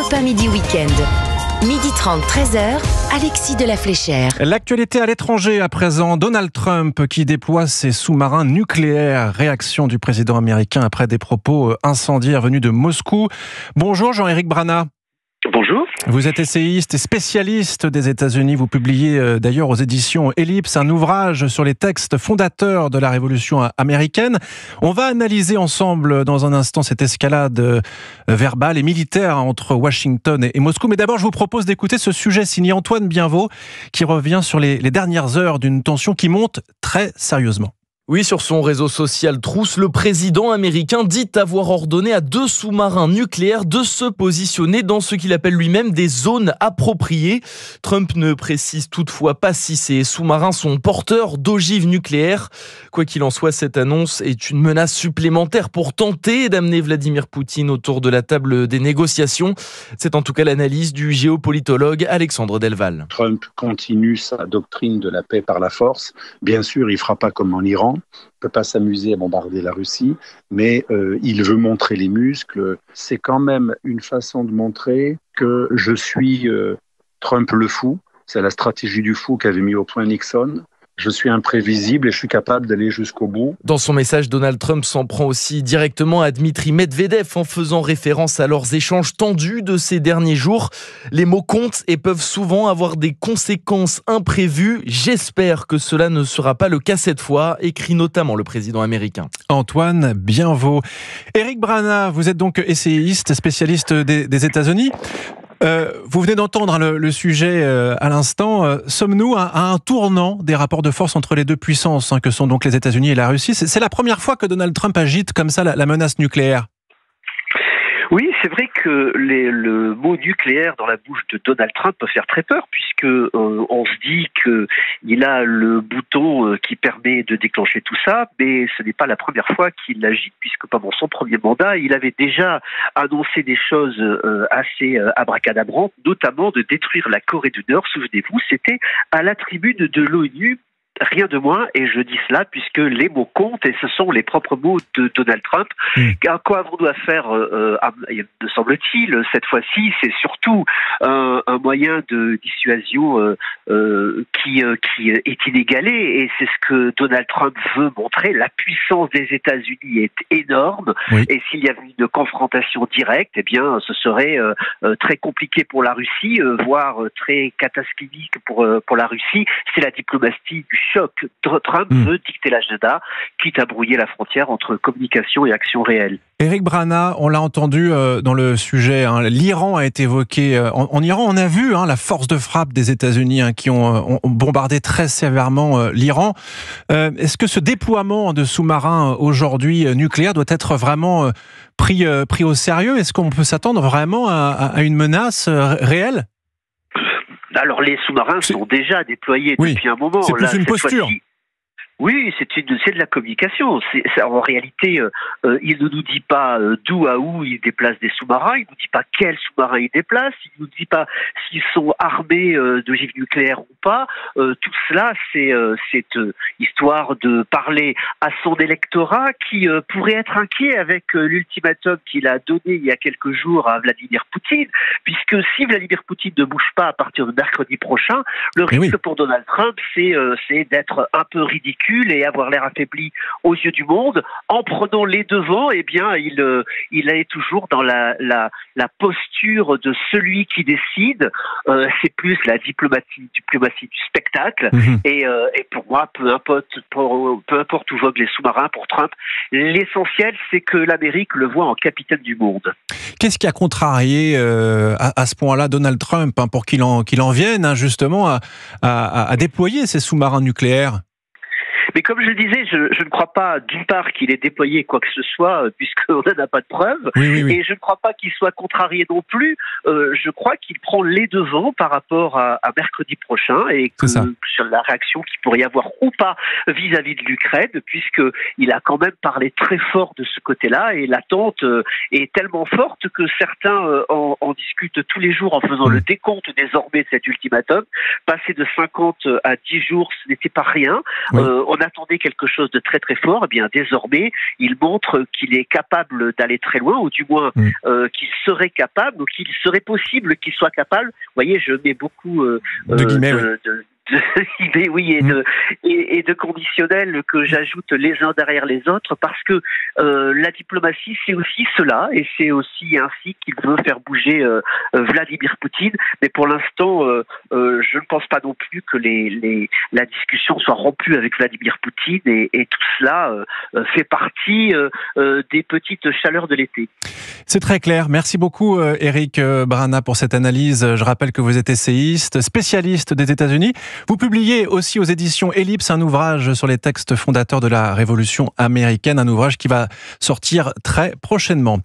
Europe 1 Midi Week-end. 12h30, 13h, Alexis de la Fléchère. L'actualité à l'étranger à présent, Donald Trump qui déploie ses sous-marins nucléaires. Réaction du président américain après des propos incendiaires venus de Moscou. Bonjour Jean-Éric Brana. Bonjour. Vous êtes essayiste et spécialiste des États-Unis. Vous publiez d'ailleurs aux éditions Ellipse un ouvrage sur les textes fondateurs de la Révolution américaine. On va analyser ensemble dans un instant cette escalade verbale et militaire entre Washington et Moscou. Mais d'abord, je vous propose d'écouter ce sujet signé Antoine Bienvaux qui revient sur les dernières heures d'une tension qui monte très sérieusement. Oui, sur son réseau social Truth, le président américain dit avoir ordonné à 2 sous-marins nucléaires de se positionner dans ce qu'il appelle lui-même des zones appropriées. Trump ne précise toutefois pas si ces sous-marins sont porteurs d'ogives nucléaires. Quoi qu'il en soit, cette annonce est une menace supplémentaire pour tenter d'amener Vladimir Poutine autour de la table des négociations. C'est en tout cas l'analyse du géopolitologue Alexandre Delval. Trump continue sa doctrine de la paix par la force. Bien sûr, il ne fera pas comme en Iran. Il ne peut pas s'amuser à bombarder la Russie, mais il veut montrer les muscles. C'est quand même une façon de montrer que je suis Trump le fou. C'est la stratégie du fou qu'avait mis au point Nixon. Je suis imprévisible et je suis capable d'aller jusqu'au bout. Dans son message, Donald Trump s'en prend aussi directement à Dmitri Medvedev en faisant référence à leurs échanges tendus de ces derniers jours. Les mots comptent et peuvent souvent avoir des conséquences imprévues. J'espère que cela ne sera pas le cas cette fois, écrit notamment le président américain. Antoine Bienvaux. Éric Brana, vous êtes donc essayiste, spécialiste des États-Unis. Vous venez d'entendre le sujet à l'instant. Sommes-nous à un tournant des rapports de force entre les deux puissances que sont donc les États-Unis et la Russie? C'est la première fois que Donald Trump agite comme ça la menace nucléaire. Oui, c'est vrai que le mot nucléaire dans la bouche de Donald Trump peut faire très peur puisque on se dit qu'il a le bouton qui permet de déclencher tout ça, mais ce n'est pas la première fois qu'il agite puisque pendant son premier mandat, il avait déjà annoncé des choses assez abracadabrantes, notamment de détruire la Corée du Nord. Souvenez-vous, c'était à la tribune de l'ONU. Rien de moins, et je dis cela puisque les mots comptent et ce sont les propres mots de Donald Trump. À quoi avons-nous affaire, me semble-t-il, cette fois-ci? C'est surtout un moyen de dissuasion qui est inégalé, et c'est ce que Donald Trump veut montrer. La puissance des États-Unis est énorme, et s'il y avait une confrontation directe, eh bien, ce serait très compliqué pour la Russie, voire très catastrophique pour la Russie. C'est la diplomatie du choc. Trump veut dicter l'agenda, quitte à brouiller la frontière entre communication et action réelle. Éric Brana, on l'a entendu dans le sujet, l'Iran a été évoqué. En Iran, on a vu la force de frappe des États-Unis qui ont bombardé très sévèrement l'Iran. Est-ce que ce déploiement de sous-marins aujourd'hui nucléaires doit être vraiment pris au sérieux? Est-ce qu'on peut s'attendre vraiment à une menace réelle? Alors les sous-marins sont déjà déployés depuis un moment. C'est plus une posture. Oui, c'est de la communication. En réalité, il ne nous dit pas d'où à où il déplace des sous-marins, il ne nous dit pas quels sous-marins il déplace, il ne nous dit pas s'ils sont armés d'ogives nucléaires ou pas. Tout cela, c'est histoire de parler à son électorat qui pourrait être inquiet avec l'ultimatum qu'il a donné il y a quelques jours à Vladimir Poutine, puisque si Vladimir Poutine ne bouge pas à partir de mercredi prochain, le risque pour Donald Trump, c'est d'être un peu ridicule et avoir l'air affaibli aux yeux du monde. En prenant les devants, eh bien, il est toujours dans la posture de celui qui décide. C'est plus la diplomatie du spectacle. Et pour moi, peu importe où voguent les sous-marins pour Trump, l'essentiel, c'est que l'Amérique le voit en capitaine du monde. Qu'est-ce qui a contrarié à ce point-là Donald Trump pour qu'il en vienne justement à déployer ces sous-marins nucléaires? Mais comme je le disais, je ne crois pas d'une part qu'il ait déployé quoi que ce soit, puisqu'on n'en a pas de preuves, et je ne crois pas qu'il soit contrarié non plus. Je crois qu'il prend les devants par rapport à mercredi prochain, et que sur la réaction qu'il pourrait y avoir ou pas vis-à-vis de l'Ukraine, puisqu'il a quand même parlé très fort de ce côté-là, et l'attente est tellement forte que certains en discutent tous les jours en faisant le décompte désormais de cet ultimatum. Passer de 50 à 10 jours, ce n'était pas rien. On attendait quelque chose de très très fort. Eh bien, désormais, il montre qu'il est capable d'aller très loin, ou du moins qu'il serait capable, ou qu'il serait possible qu'il soit capable. Vous voyez, je mets beaucoup de guillemets, et de conditionnels que j'ajoute les uns derrière les autres, parce que la diplomatie, c'est aussi cela, et c'est aussi ainsi qu'il veut faire bouger Vladimir Poutine. Mais pour l'instant, je ne pense pas non plus que la discussion soit rompue avec Vladimir Poutine, et tout cela fait partie des petites chaleurs de l'été. C'est très clair. Merci beaucoup, Éric Brana, pour cette analyse. Je rappelle que vous êtes essayiste, spécialiste des États-Unis. Vous publiez aussi aux éditions Ellipse un ouvrage sur les textes fondateurs de la Révolution américaine, un ouvrage qui va sortir très prochainement.